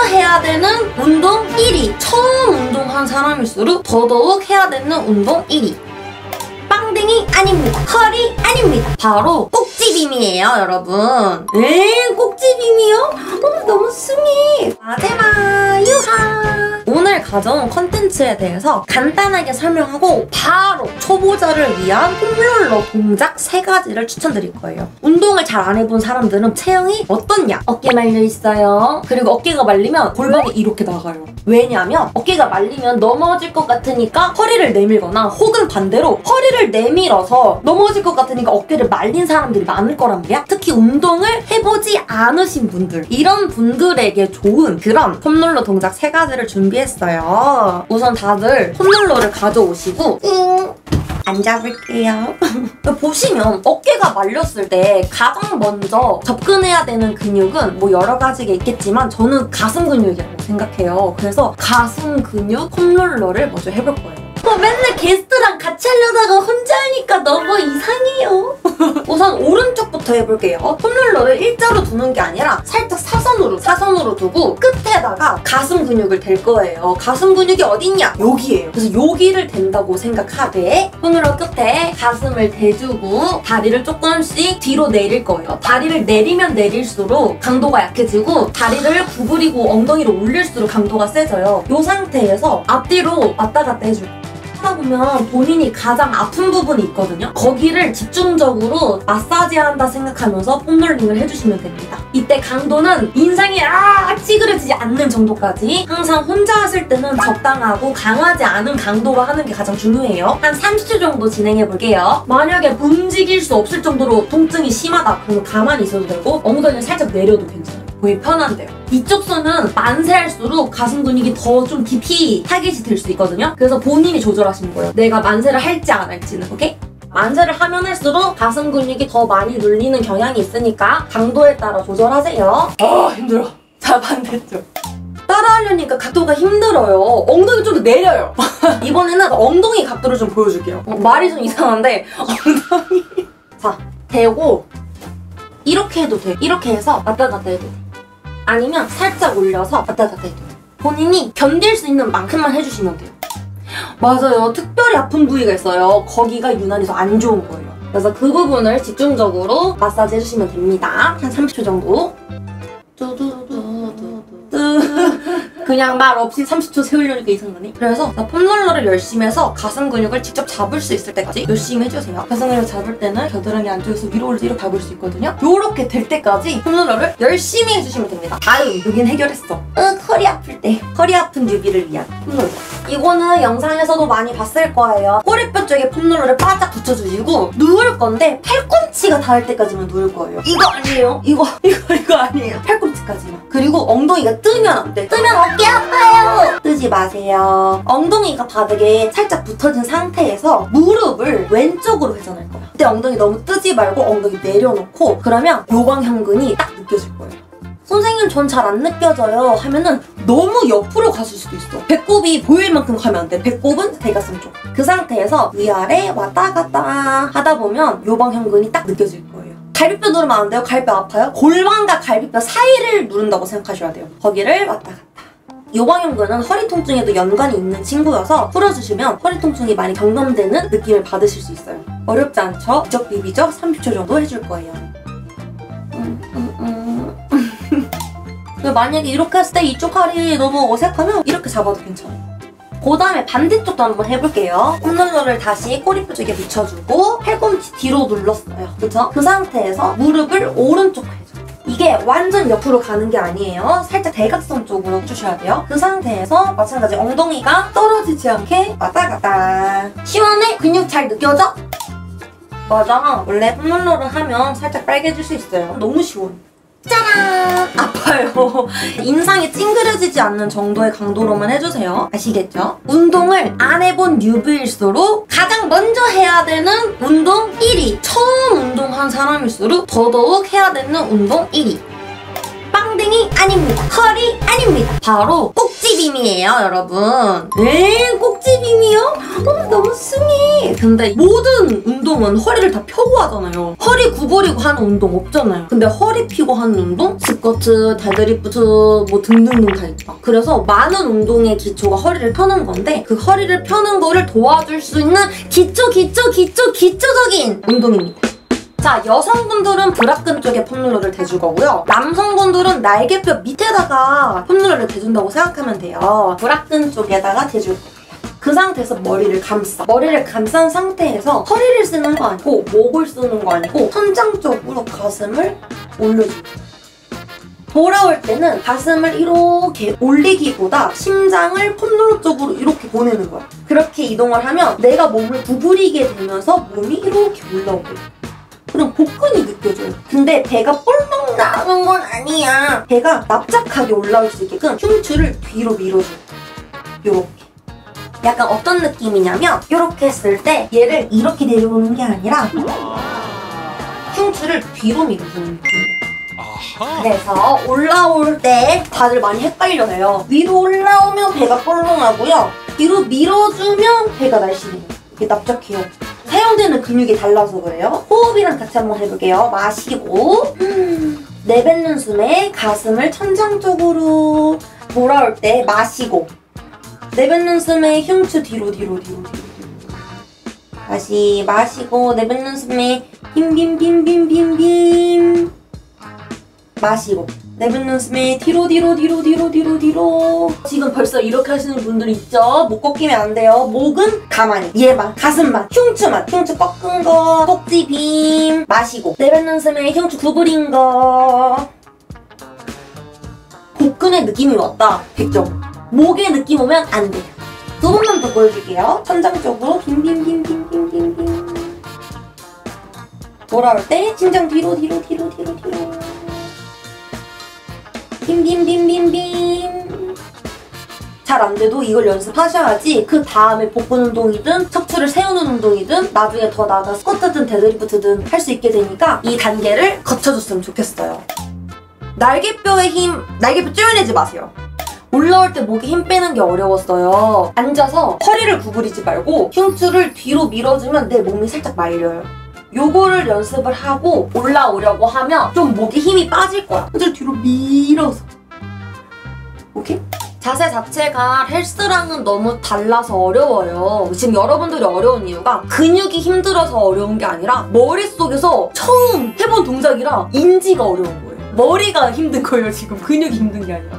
해야 되는 운동 1위. 처음 운동한 사람일수록 더더욱 해야 되는 운동 1위. 빵댕이 아닙니다. 허리 아닙니다. 바로 꼭지빔이에요, 여러분. 꼭지빔이요? 너무 스윗. 마제마 유하. 오늘 가져온 컨텐츠에 대해서 간단하게 설명하고 바로 초보자를 위한 폼롤러 동작 3가지를 추천드릴 거예요. 운동을 잘 안 해본 사람들은 체형이 어떻냐? 어깨 말려 있어요. 그리고 어깨가 말리면 골반이 이렇게 나가요. 왜냐면 어깨가 말리면 넘어질 것 같으니까 허리를 내밀거나 혹은 반대로 허리를 내밀어서 넘어질 것 같으니까 어깨를 말린 사람들이 많을 거란 말이야. 특히 운동을 해보지 않으신 분들, 이런 분들에게 좋은 그런 폼롤러 동작 3가지를 준비했어요. 우선 다들 폼롤러를 가져오시고 앉아볼게요. 보시면 어깨가 말렸을 때 가장 먼저 접근해야 되는 근육은 뭐 여러 가지가 있겠지만 저는 가슴 근육이라고 생각해요. 그래서 가슴 근육 폼롤러를 먼저 해볼 거예요. 맨날 게스트랑 같이 하려다가 혼자 하니까 너무 이상해요. 우선 오른쪽부터 해볼게요. 폼롤러를 일자로 두는 게 아니라 살짝 사선으로 두고 끝에다가 가슴 근육을 댈 거예요. 가슴 근육이 어딨냐? 여기예요. 그래서 여기를 댄다고 생각하되 폼롤러 끝에 가슴을 대주고 다리를 조금씩 뒤로 내릴 거예요. 다리를 내리면 내릴수록 강도가 약해지고 다리를 구부리고 엉덩이를 올릴수록 강도가 세져요. 이 상태에서 앞뒤로 왔다 갔다 해줄게요. 하다 보면 본인이 가장 아픈 부분이 있거든요. 거기를 집중적으로 마사지한다 생각하면서 폼롤링을 해주시면 됩니다. 이때 강도는 인상이 찌그러지지 않는 정도까지, 항상 혼자 하실 때는 적당하고 강하지 않은 강도로 하는 게 가장 중요해요. 한 30초 정도 진행해볼게요. 만약에 움직일 수 없을 정도로 통증이 심하다 그러면 가만히 있어도 되고 엉덩이를 살짝 내려도 괜찮아요. 거의 편한데요. 이쪽 손은 만세할수록 가슴 근육이 더 좀 깊이 타깃이 될 수 있거든요. 그래서 본인이 조절하시는 거예요. 내가 만세를 할지 안 할지는. 오케이? 만세를 하면 할수록 가슴 근육이 더 많이 눌리는 경향이 있으니까 강도에 따라 조절하세요. 힘들어. 자, 반대쪽. 따라하려니까 각도가 힘들어요. 엉덩이 좀 더 내려요. 이번에는 엉덩이 각도를 좀 보여줄게요. 말이 좀 이상한데 엉덩이. 자, 대고 이렇게 해도 돼. 이렇게 해서 왔다 갔다 해도 돼. 아니면 살짝 올려서 왔다 갔다 해도 돼. 본인이 견딜 수 있는 만큼만 해주시면 돼요. 맞아요. 특별히 아픈 부위가 있어요. 거기가 유난히 더 안 좋은 거예요. 그래서 그 부분을 집중적으로 마사지 해주시면 됩니다. 한 30초 정도. 그냥 말 없이 30초 세우려니까 이상하네. 그래서 폼롤러를 열심히 해서 가슴 근육을 직접 잡을 수 있을 때까지 열심히 해주세요. 가슴 근육 잡을 때는 겨드랑이 안쪽에서 위로 올려서 이렇게 잡을 수 있거든요. 요렇게 될 때까지 폼롤러를 열심히 해주시면 됩니다. 다음, 여긴 해결했어. 허리 아플 때. 허리 아픈 뉴비를 위한 폼롤러. 이거는 영상에서도 많이 봤을 거예요. 꼬리뼈 쪽에 폼롤러를 바짝 붙여주시고 누울 건데 팔꿈치가 닿을 때까지만 누울 거예요. 이거 아니에요. 이거 아니에요. 팔꿈치까지만. 그리고 엉덩이가 뜨면 안 돼. 뜨면 어깨 아파요. 뜨지 마세요. 엉덩이가 바닥에 살짝 붙어진 상태에서 무릎을 왼쪽으로 회전할 거야. 그때 엉덩이 너무 뜨지 말고 엉덩이 내려놓고 그러면 요방형근이 딱 느껴질 거예요. 선생님 전 잘 안 느껴져요 하면은 너무 옆으로 갔을 수도 있어. 배꼽이 보일 만큼 가면 안 돼. 배꼽은 대가슴 쪽. 그 상태에서 위아래 왔다 갔다 하다 보면 요방형근이 딱 느껴질 거예요. 갈비뼈 누르면 안 돼요. 갈비뼈 아파요? 골반과 갈비뼈 사이를 누른다고 생각하셔야 돼요. 거기를 왔다 갔다. 요방형근은 허리 통증에도 연관이 있는 친구여서 풀어주시면 허리 통증이 많이 경감되는 느낌을 받으실 수 있어요. 어렵지 않죠? 비적 비비적 30초 정도 해줄 거예요. 만약에 이렇게 했을 때 이쪽 팔이 너무 어색하면 이렇게 잡아도 괜찮아요. 그 다음에 반대쪽도 한번 해볼게요. 폼롤러를 다시 꼬리뼈 쪽에 붙여주고 팔꿈치 뒤로 눌렀어요. 그쵸? 그 상태에서 무릎을 오른쪽으로 해줘요. 이게 완전 옆으로 가는 게 아니에요. 살짝 대각선 쪽으로 해주셔야 돼요. 그 상태에서 마찬가지 엉덩이가 떨어지지 않게 왔다 갔다. 시원해? 근육 잘 느껴져? 맞아. 원래 폼롤러를 하면 살짝 빨개질 수 있어요. 너무 시원해. 짜란! 아파요. 인상이 찡그려지지 않는 정도의 강도로만 해주세요. 아시겠죠? 운동을 안 해본 뉴비일수록 가장 먼저 해야 되는 운동 1위. 처음 운동한 사람일수록 더더욱 해야 되는 운동 1위. 빵댕이 아닙니다. 허리 아닙니다. 힙니다. 바로 꼭지빔이에요, 여러분. 꼭지빔이요? 너무 승희. 근데 모든 운동은 허리를 다 펴고 하잖아요. 허리 구부리고 하는 운동 없잖아요. 근데 허리 펴고 하는 운동? 스쿼트, 데드리프트 뭐 등등등 다 있다. 그래서 많은 운동의 기초가 허리를 펴는 건데 그 허리를 펴는 거를 도와줄 수 있는 기초적인 운동입니다. 자, 여성분들은 브라근 쪽에 폼롤러를 대줄 거고요. 남성분들은 날개뼈 밑에다가 폼롤러를 대준다고 생각하면 돼요. 브라근 쪽에다가 대줄 거예요. 그 상태에서 머리를 감싸. 머리를 감싼 상태에서 허리를 쓰는 거 아니고 목을 쓰는 거 아니고 천장 쪽으로 가슴을 올려줘요. 돌아올 때는 가슴을 이렇게 올리기보다 심장을 폼롤러 쪽으로 이렇게 보내는 거야. 그렇게 이동을 하면 내가 몸을 구부리게 되면서 몸이 이렇게 올라오고요. 그럼 복근이 느껴져요. 근데 배가 볼록 나오는 건 아니야. 배가 납작하게 올라올 수 있게끔 흉추를 뒤로 밀어줘요. 요렇게. 약간 어떤 느낌이냐면 요렇게 했을 때 얘를 이렇게 내려오는 게 아니라 흉추를 뒤로 밀어주는 느낌이에요. 그래서 올라올 때 다들 많이 헷갈려해요. 위로 올라오면 배가 볼록하고요. 뒤로 밀어주면 배가 날씬해요. 이게 납작해요. 사용되는 근육이 달라서 그래요. 호흡이랑 같이 한번 해볼게요. 마시고 내뱉는 숨에 가슴을 천장 쪽으로 돌아올 때 마시고 내뱉는 숨에 흉추 뒤로 다시 마시고 내뱉는 숨에 빔빔빔빔빔빔 마시고 내뱉는 숨에 뒤로 지금 벌써 이렇게 하시는 분들이 있죠? 목 꺾이면 안 돼요. 목은 가만히 얘만 가슴만 흉추만 흉추 꺾은 거 꼭지빔 마시고 내뱉는 숨에 흉추 구부린 거 복근의 느낌이 왔다 100점 목의 느낌 오면 안 돼요. 두 번만 더 보여줄게요. 천장 쪽으로 빔빔빔빔빔빔빔 돌아올 때 심장 뒤로 빔빔빔빔빔 잘 안돼도 이걸 연습하셔야지 그 다음에 복근 운동이든 척추를 세우는 운동이든 나중에 더 나아가 스쿼트든 데드리프트든 할 수 있게 되니까 이 단계를 거쳐줬으면 좋겠어요. 날개뼈의 힘, 날개뼈 쪼여내지 마세요. 올라올 때 목에 힘 빼는 게 어려웠어요. 앉아서 허리를 구부리지 말고 흉추를 뒤로 밀어주면 내 몸이 살짝 말려요. 요거를 연습을 하고 올라오려고 하면 좀 목에 힘이 빠질 거야. 흉추를 뒤로 밀어서. 오케이? 자세 자체가 헬스랑은 너무 달라서 어려워요. 지금 여러분들이 어려운 이유가 근육이 힘들어서 어려운 게 아니라 머릿속에서 처음 해본 동작이라 인지가 어려운 거예요. 머리가 힘든 거예요, 지금. 근육이 힘든 게 아니라.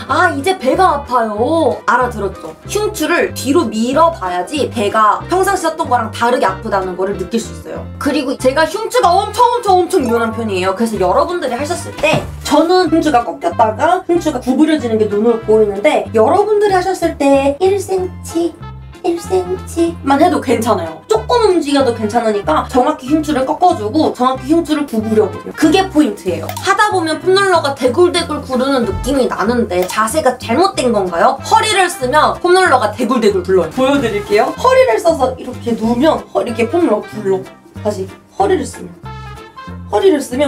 아, 이제 배가 아파요. 알아들었죠? 흉추를 뒤로 밀어봐야지 배가 평상시 했던 거랑 다르게 아프다는 거를 느낄 수 있어요. 그리고 제가 흉추가 엄청 유연한 편이에요. 그래서 여러분들이 하셨을 때 저는 흉추가 꺾였다가 흉추가 구부려지는 게 눈으로 보이는데 여러분들이 하셨을 때 1cm만 해도 괜찮아요. 조금 움직여도 괜찮으니까 정확히 흉추를 꺾어주고 정확히 흉추를 구부려보세요. 그게 포인트예요. 하다 보면 폼롤러가 대굴대굴 구르는 느낌이 나는데 자세가 잘못된 건가요? 허리를 쓰면 폼롤러가 대굴대굴 굴러요. 보여드릴게요. 허리를 써서 이렇게 누우면 이렇게 폼롤러 굴러. 다시 허리를 쓰면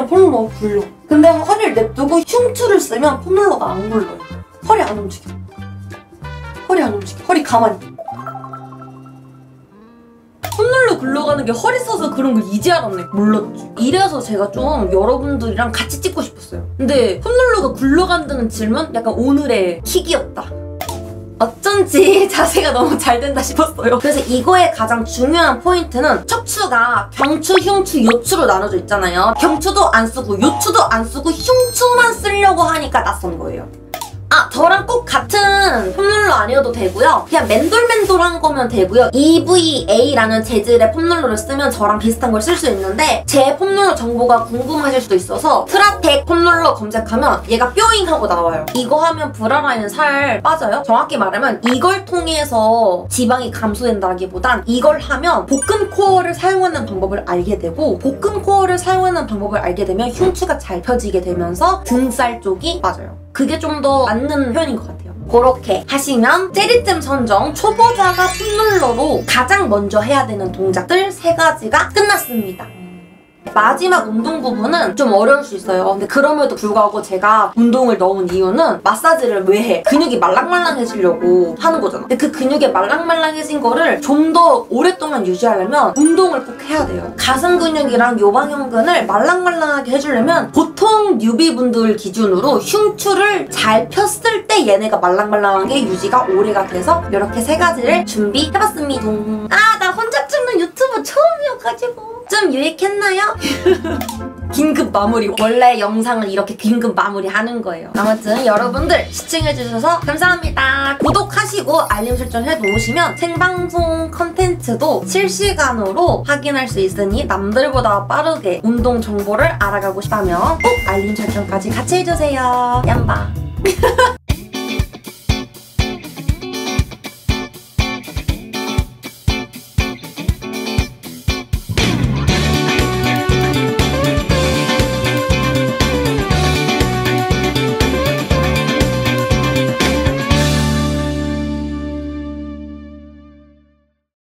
폼롤러가 굴러. 근데 허리를 냅두고 흉추를 쓰면 폼롤러가 안 굴러요. 허리 안 움직여. 허리 가만히. 폼롤러 굴러가는 게 허리 써서 그런 걸 이제 알았네. 몰랐지. 이래서 제가 좀 여러분들이랑 같이 찍고 싶었어요. 근데 폼롤러가 굴러간다는 질문? 약간 오늘의 킥이었다. 어쩐지 자세가 너무 잘 된다 싶었어요. 그래서 이거의 가장 중요한 포인트는 척추가 경추, 흉추, 요추로 나눠져 있잖아요. 경추도 안 쓰고 요추도 안 쓰고 흉추만 쓰려고 하니까 낯선 거예요. 아, 저랑 꼭 같은 폼롤러 아니어도 되고요. 그냥 맨돌맨돌한 거면 되고요. EVA라는 재질의 폼롤러를 쓰면 저랑 비슷한 걸 쓸 수 있는데 제 폼롤러 정보가 궁금하실 수도 있어서 트라텍 폼롤러 검색하면 얘가 뾰잉 하고 나와요. 이거 하면 브라라인은 살 빠져요? 정확히 말하면 이걸 통해서 지방이 감소된다기보단 이걸 하면 복근 코어를 사용하는 방법을 알게 되고 복근 코어를 사용하는 방법을 알게 되면 흉추가 잘 펴지게 되면서 등살 쪽이 빠져요. 그게 좀 더 맞는 표현인 것 같아요. 그렇게 하시면 젤리잼 선정 초보자가 폼롤러로 가장 먼저 해야 되는 동작들 3가지가 끝났습니다. 마지막 운동 부분은 좀 어려울 수 있어요. 근데 그럼에도 불구하고 제가 운동을 넣은 이유는 마사지를 왜 해? 근육이 말랑말랑해지려고 하는 거잖아. 근데 그 근육이 말랑말랑해진 거를 좀 더 오랫동안 유지하려면 운동을 꼭 해야 돼요. 가슴 근육이랑 요방형근을 말랑말랑하게 해주려면 보통 뉴비분들 기준으로 흉추를 잘 폈을 때 얘네가 말랑말랑하게 유지가 오래가 돼서 이렇게 세 가지를 준비해봤습니다. 아, 나 혼자 찍는 유튜브 처음이어가지고 좀 유익했나요? 긴급 마무리. 원래 영상을 이렇게 긴급 마무리하는 거예요. 아무튼 여러분들 시청해주셔서 감사합니다. 구독하시고 알림 설정 해놓으시면 생방송 컨텐츠도 실시간으로 확인할 수 있으니 남들보다 빠르게 운동 정보를 알아가고 싶다면 꼭 알림 설정까지 같이 해주세요. 얌바.